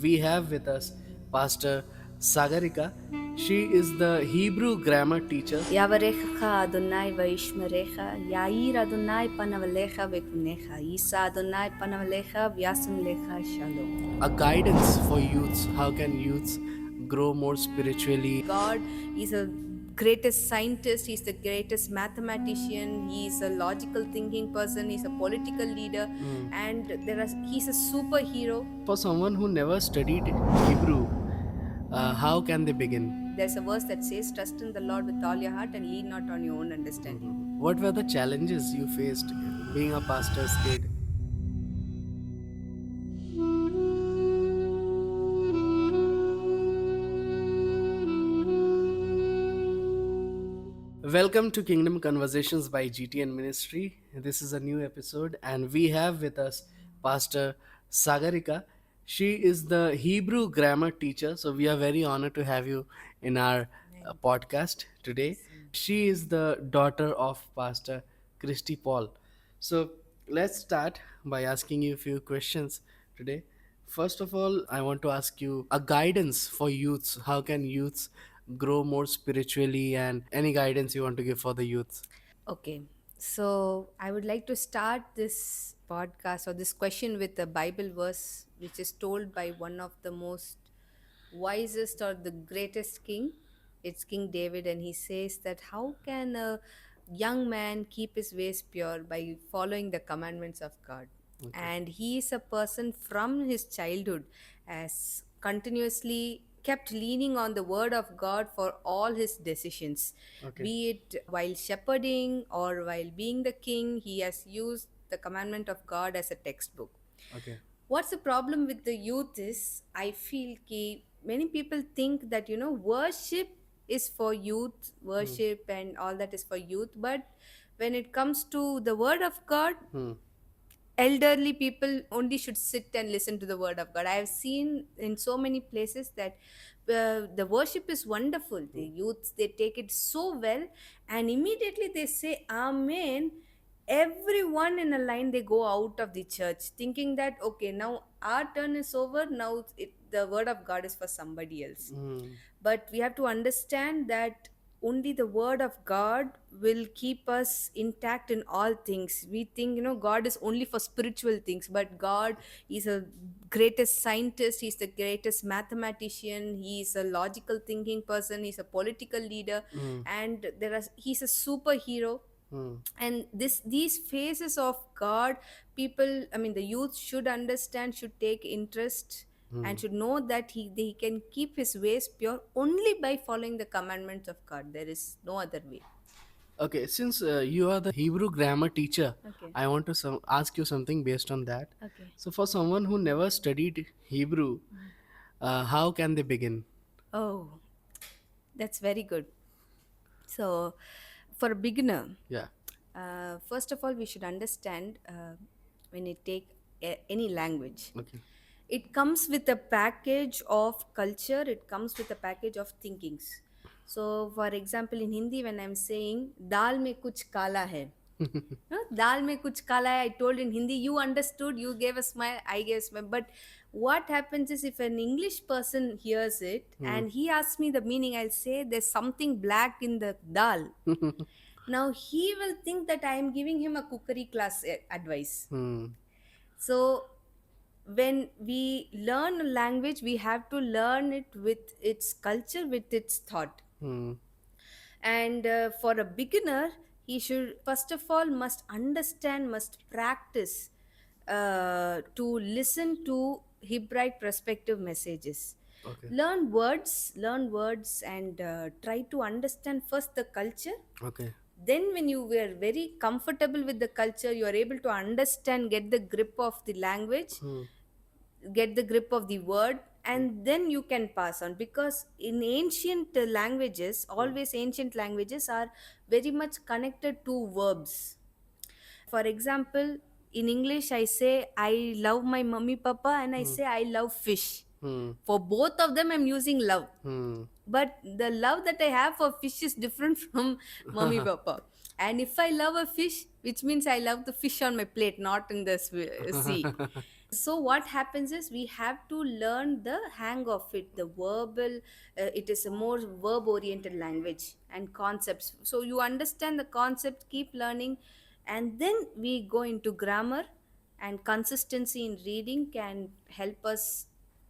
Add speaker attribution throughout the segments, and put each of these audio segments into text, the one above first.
Speaker 1: We have with us Pastor Sagarika. She is the Hebrew grammar teacher,
Speaker 2: יברכך אדוני וישמרך, יאיר אדוני פניו אליך וחונך, יישא אדוני פניו אליך וישם לך שלום.
Speaker 1: a guidance for youths. How can youths grow more spiritually?
Speaker 2: God is a greatest scientist, he's the greatest mathematician, he's a logical thinking person, he's a political leader, and he's a superhero.
Speaker 1: For someone who never studied Hebrew, how can they begin?
Speaker 2: There's a verse that says, trust in the Lord with all your heart and lean not on your own understanding.
Speaker 1: What were the challenges you faced being a pastor's kid? Welcome to Kingdom Conversations by GTN Ministry. This is a new episode, and we have with us Pastor Sagarika. She is the Hebrew grammar teacher, so we are very honored to have you in our podcast today. She is the daughter of Pastor Christy Paul. So let's start by asking you a few questions today. First of all, I want to ask you a guidance for youths. How can youths grow more spiritually, and any guidance you want to give for the youth?
Speaker 2: Okay, so I would like to start this podcast or this question with a Bible verse which is told by one of the most wisest or the greatest king. It's King David, and he says that how can a young man keep his ways pure by following the commandments of God?
Speaker 1: Okay.
Speaker 2: And he is a person from his childhood has continuously kept leaning on the word of God for all his decisions,
Speaker 1: Okay.
Speaker 2: be it while shepherding or while being the king. He has used the commandment of God as a textbook.
Speaker 1: Okay.
Speaker 2: What's the problem with the youth is I feel ki many people think that worship is for youth, worship and all that is for youth, but when it comes to the word of God,
Speaker 1: Hmm.
Speaker 2: elderly people only should sit and listen to the word of God. I have seen in so many places that the worship is wonderful. The youths, they take it so well, and immediately they say amen. Everyone in a line, they go out of the church thinking that okay, now our turn is over. Now the word of God is for somebody else.
Speaker 1: Hmm.
Speaker 2: But we have to understand that only the word of God will keep us intact in all things. We think God is only for spiritual things, but God is a greatest scientist, he's the greatest mathematician, he's a logical thinking person, he's a political leader,
Speaker 1: Hmm.
Speaker 2: and he's a superhero.
Speaker 1: Hmm.
Speaker 2: And these phases of God, people, I mean the youth should understand, should take interest,
Speaker 1: Hmm.
Speaker 2: and should know that he can keep his ways pure only by following the commandments of God. There is no other way.
Speaker 1: Okay, since you are the Hebrew grammar teacher,
Speaker 2: Okay.
Speaker 1: I want to ask you something based on that.
Speaker 2: Okay.
Speaker 1: So, for someone who never studied Hebrew, how can they begin?
Speaker 2: Oh, that's very good. So for a beginner,
Speaker 1: Yeah.
Speaker 2: first of all we should understand, when you take any language,
Speaker 1: Okay.
Speaker 2: it comes with a package of culture, it comes with a package of thinkings. So for example, in Hindi, when I'm saying dal mein kuch kala hai, no? Dal mein kuch kala hai, I told in Hindi, you understood, you gave a smile, I gave a smile. But what happens is if an English person hears it
Speaker 1: Hmm.
Speaker 2: and he asks me the meaning, I'll say there's something black in the dal. Now he will think that I am giving him a cookery class advice.
Speaker 1: Hmm.
Speaker 2: So when we learn a language, we have to learn it with its culture, with its thought.
Speaker 1: Hmm.
Speaker 2: And for a beginner, he should first of all must understand, must practice to listen to Hebraic perspective messages.
Speaker 1: Okay.
Speaker 2: Learn words, and try to understand first the culture.
Speaker 1: Okay.
Speaker 2: Then when you were very comfortable with the culture, you are able to understand, get the grip of the language,
Speaker 1: Hmm.
Speaker 2: get the grip of the word, and then you can pass on. Because in ancient languages, always ancient languages are very much connected to verbs. For example, in English I say I love my mummy papa, and I
Speaker 1: Hmm.
Speaker 2: say I love fish.
Speaker 1: Hmm.
Speaker 2: For both of them I'm using love,
Speaker 1: Hmm.
Speaker 2: but the love that I have for fish is different from mummy papa. And if I love a fish, which means I love the fish on my plate, not in the sea. So what happens is we have to learn the hang of it, the verbal. It is a more verb oriented language and concepts, so you understand the concept, keep learning, and then we go into grammar. And consistency in reading can help us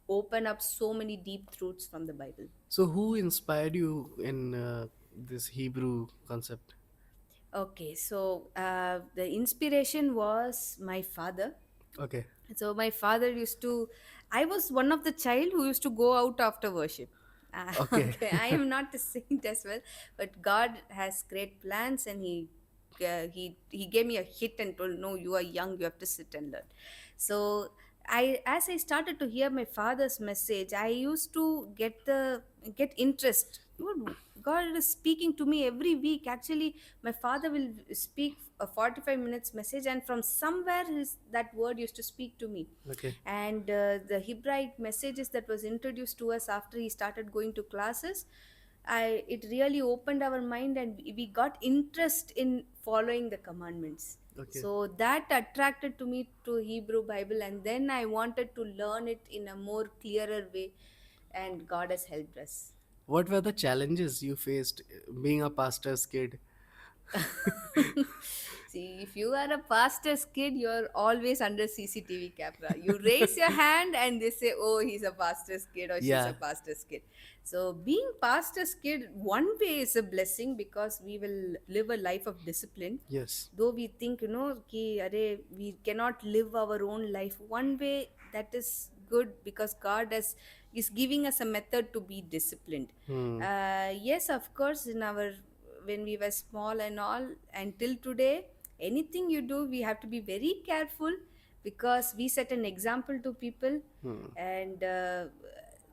Speaker 2: open up so many deep truths from the Bible.
Speaker 1: So, who inspired you in this Hebrew concept?
Speaker 2: Okay, so the inspiration was my father.
Speaker 1: Okay.
Speaker 2: So my father used to, I was one of the child who used to go out after worship.
Speaker 1: Okay.
Speaker 2: Okay, I am not a saint as well, but God has great plans, and he gave me a hit and told, no, you are young, you have to sit and learn. So as I started to hear my father's message, I used to get interest. God is speaking to me every week. Actually, my father will speak a 45 minutes message, and from somewhere that word used to speak to me.
Speaker 1: Okay.
Speaker 2: And the Hebraic messages that was introduced to us after he started going to classes, it really opened our mind, and we got interest in following the commandments.
Speaker 1: Okay.
Speaker 2: So that attracted to me to Hebrew Bible, and then I wanted to learn it in a more clearer way, and God has helped us.
Speaker 1: What were the challenges you faced being a pastor's kid?
Speaker 2: See, if you are a pastor's kid, you're always under CCTV camera. You raise your hand and they say, oh, he's a pastor's kid or she's a
Speaker 1: Yeah.
Speaker 2: pastor's kid. So, being pastor's kid, one way is a blessing because we will live a life of discipline.
Speaker 1: Yes.
Speaker 2: Though we think, ki, arey, we cannot live our own life. One way that is good because God is giving us a method to be disciplined.
Speaker 1: Hmm.
Speaker 2: Yes, of course, in our when we were small and all, until today, anything you do, we have to be very careful because we set an example to people,
Speaker 1: Hmm.
Speaker 2: and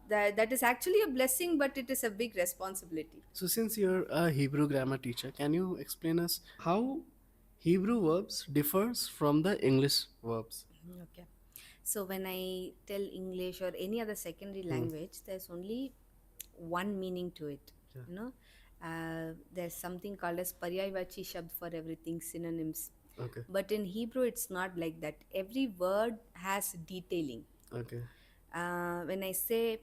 Speaker 2: that is actually a blessing, but it is a big responsibility.
Speaker 1: So, since you're a Hebrew grammar teacher, can you explain us how Hebrew verbs differs from the English verbs?
Speaker 2: Okay. So when I tell English or any other secondary
Speaker 1: Hmm.
Speaker 2: language, there's only one meaning to it.
Speaker 1: Yeah.
Speaker 2: There's something called as Paryayvachi Shabd for everything, synonyms.
Speaker 1: Okay.
Speaker 2: But in Hebrew, it's not like that. Every word has detailing.
Speaker 1: Okay.
Speaker 2: When I say,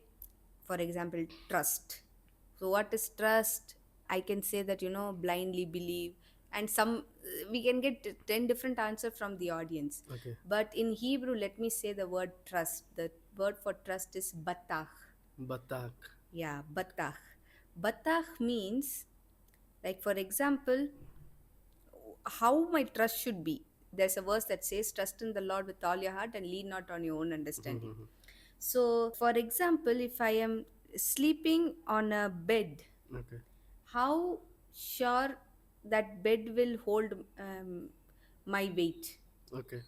Speaker 2: for example, trust. So what is trust? I can say that, blindly believe, and some we can get 10 different answers from the audience.
Speaker 1: Okay.
Speaker 2: But in Hebrew, let me say the word trust. The word for trust is batach.
Speaker 1: Batak.
Speaker 2: Yeah, batach. Batach means, like, for example, how my trust should be. There's a verse that says, trust in the Lord with all your heart and lean not on your own understanding.
Speaker 1: Mhm.
Speaker 2: So, for example, if I am sleeping on a bed,
Speaker 1: Okay.
Speaker 2: how sure that bed will hold my weight?
Speaker 1: Okay.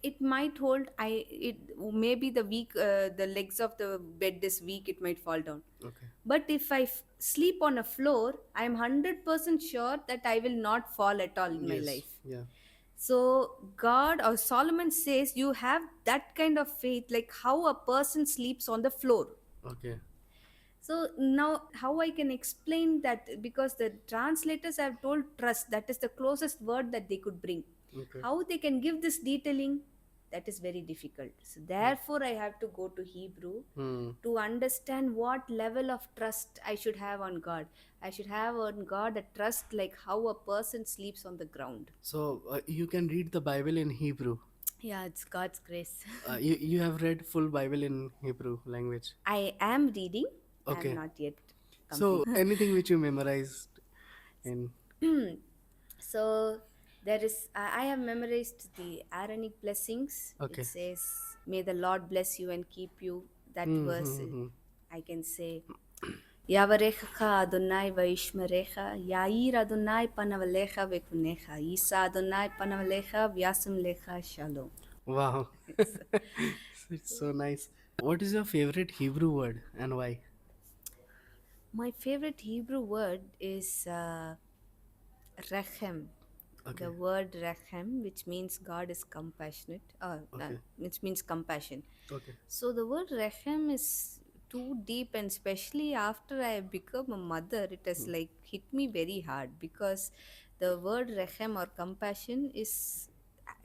Speaker 2: It might hold. It maybe the legs of the bed is weak. It might fall down.
Speaker 1: Okay.
Speaker 2: But if I sleep on a floor, I am 100% sure that I will not fall at all in my
Speaker 1: Yes.
Speaker 2: life.
Speaker 1: Yeah.
Speaker 2: So God or Solomon says you have that kind of faith, like how a person sleeps on the floor.
Speaker 1: Okay.
Speaker 2: So now how I can explain that, because the translators have told trust, that is the closest word that they could bring.
Speaker 1: Okay.
Speaker 2: How they can give this detailing, that is very difficult. So therefore I have to go to Hebrew
Speaker 1: Hmm.
Speaker 2: to understand what level of trust I should have on God. I should have on God a trust like how a person sleeps on the ground.
Speaker 1: So you can read the Bible in Hebrew.
Speaker 2: Yeah, it's God's grace.
Speaker 1: You have read full Bible in Hebrew language.
Speaker 2: I am reading. I am
Speaker 1: Okay.
Speaker 2: not yet
Speaker 1: So
Speaker 2: complete.
Speaker 1: anything which you memorized in.
Speaker 2: So there is. I have memorized the Aaronic blessings. It
Speaker 1: Okay.
Speaker 2: says, "May the Lord bless you and keep you." That
Speaker 1: Hmm.
Speaker 2: verse,
Speaker 1: Hmm. Hmm.
Speaker 2: I can say, "Yavarecha Adonai vaishmerecha, Yair Adonai panavalecha vekunecha, Isa Adonai panavalecha vyasam lecha shalom."
Speaker 1: Wow.
Speaker 2: Yes.
Speaker 1: It's so nice. What is your favorite Hebrew word and why?
Speaker 2: My favorite Hebrew word is rechem.
Speaker 1: Okay.
Speaker 2: The word rechem, which means God is compassionate,
Speaker 1: Okay.
Speaker 2: which means compassion.
Speaker 1: Okay.
Speaker 2: So the word rechem is too deep, and especially after I have become a mother, it has like hit me very hard, because the word rechem or compassion is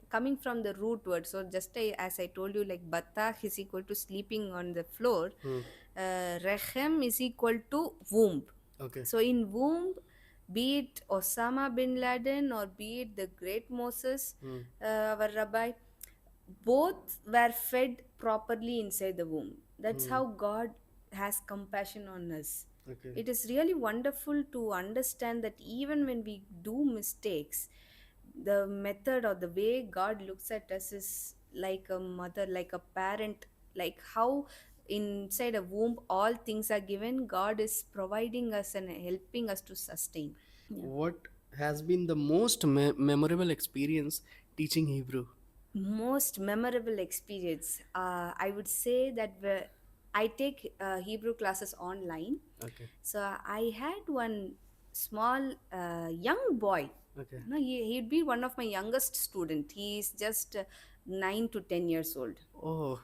Speaker 2: coming from the root word. So just as I told you, like batah is equal to sleeping on the floor,
Speaker 1: Hmm.
Speaker 2: rechem is equal to womb.
Speaker 1: Okay.
Speaker 2: So in womb, be it Osama bin Laden or be it the great Moses,
Speaker 1: Hmm.
Speaker 2: our rabbi, both were fed properly inside the womb. That's
Speaker 1: Hmm.
Speaker 2: how God has compassion on us.
Speaker 1: Okay.
Speaker 2: It is really wonderful to understand that even when we do mistakes, the method or the way God looks at us is like a mother, like a parent, like how inside a womb all things are given. God is providing us and helping us to sustain. Yeah.
Speaker 1: What has been the most memorable experience teaching Hebrew?
Speaker 2: Most memorable experience, I would say that I take Hebrew classes online.
Speaker 1: Okay.
Speaker 2: So I had one small young boy.
Speaker 1: Okay.
Speaker 2: No, he'd be one of my youngest student. He's just 9 to 10 years old.
Speaker 1: Oh.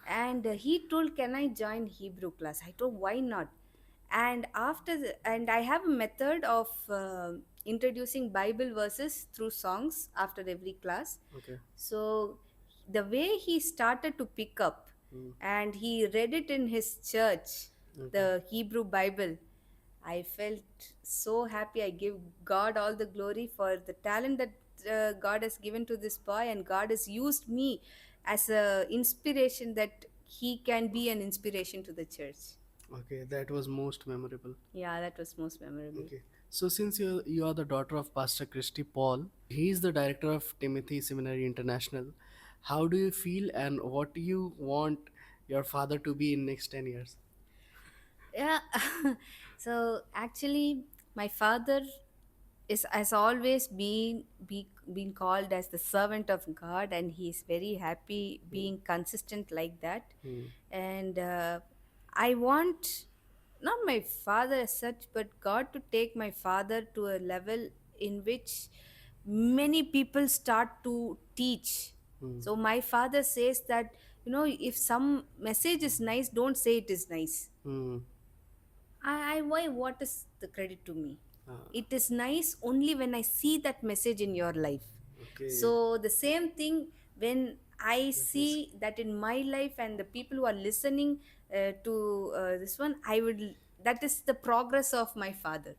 Speaker 2: And he told, can I join Hebrew class? I told, why not? And and I have a method of introducing Bible verses through songs after every class.
Speaker 1: Okay.
Speaker 2: So the way he started to pick up,
Speaker 1: Hmm.
Speaker 2: and he read it in his church,
Speaker 1: Okay.
Speaker 2: the Hebrew Bible, I felt so happy. I give God all the glory for the talent that God has given to this boy, and God has used me as a inspiration that he can be an inspiration to the church.
Speaker 1: Okay. That was most memorable.
Speaker 2: Yeah, that was most memorable.
Speaker 1: Okay. So since you are the daughter of Pastor Christy Paul, he is the director of Timothy Seminary International. How do you feel, and what do you want your father to be in next 10 years?
Speaker 2: Yeah. So actually, my father is has always been called as the servant of God, and he's very happy
Speaker 1: Hmm.
Speaker 2: being consistent like that.
Speaker 1: Hmm.
Speaker 2: And I want not my father as such, but God to take my father to a level in which many people start to teach.
Speaker 1: Hmm.
Speaker 2: So my father says that, if some message is nice, don't say it is nice.
Speaker 1: Hmm.
Speaker 2: I why what is the credit to me?
Speaker 1: Ah,
Speaker 2: It is nice only when I see that message in your life.
Speaker 1: okay.
Speaker 2: So the same thing, when I
Speaker 1: That is
Speaker 2: see that in my life and the people who are listening to this one, I would, that is the progress of my father.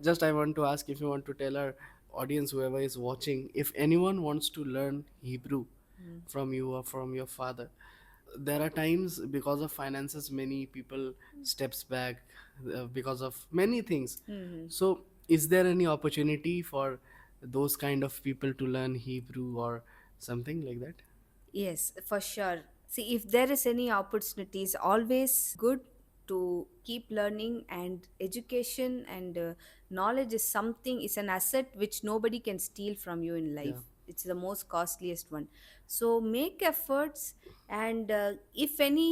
Speaker 1: just, I want to ask if you want to tell our audience, whoever is watching, if anyone wants to learn Hebrew
Speaker 2: Mm.
Speaker 1: from you or from your father. There are times because of finances, many people steps back because of many things.
Speaker 2: Mhm.
Speaker 1: So is there any opportunity for those kind of people to learn Hebrew or something like that?
Speaker 2: Yes, for sure. See, if there is any opportunities, always good to keep learning, and education and knowledge is something, is an asset which nobody can steal from you in life.
Speaker 1: Yeah.
Speaker 2: It's the most costliest one. So make efforts, and if any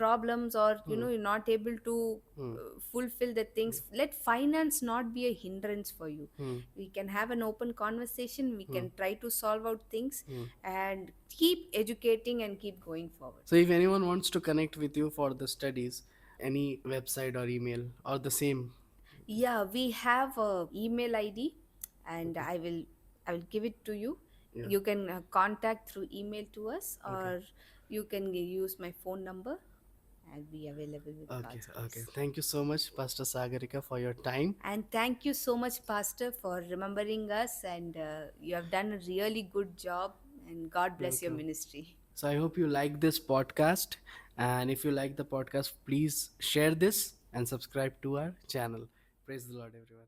Speaker 2: problems, or
Speaker 1: Hmm.
Speaker 2: you're not able to
Speaker 1: Hmm.
Speaker 2: fulfill the things, let finance not be a hindrance for you.
Speaker 1: Hmm.
Speaker 2: We can have an open conversation, we
Speaker 1: Hmm.
Speaker 2: can try to solve out things,
Speaker 1: Hmm.
Speaker 2: and keep educating and keep going forward.
Speaker 1: So if anyone wants to connect with you for the studies, any website or email or the same?
Speaker 2: Yeah, we have a email ID, and
Speaker 1: Okay.
Speaker 2: I will give it to you.
Speaker 1: Yeah.
Speaker 2: You can contact through email to us,
Speaker 1: Okay.
Speaker 2: or you can use my phone number. I'll be available with
Speaker 1: Okay.
Speaker 2: God's
Speaker 1: Okay.
Speaker 2: grace.
Speaker 1: Thank you so much, Pastor Sagarika, for your time.
Speaker 2: And thank you so much, Pastor, for remembering us, and you have done a really good job, and God bless your
Speaker 1: Welcome.
Speaker 2: ministry.
Speaker 1: So I hope you like this podcast. And if you like the podcast, please share this and subscribe to our channel. Praise the Lord, everyone.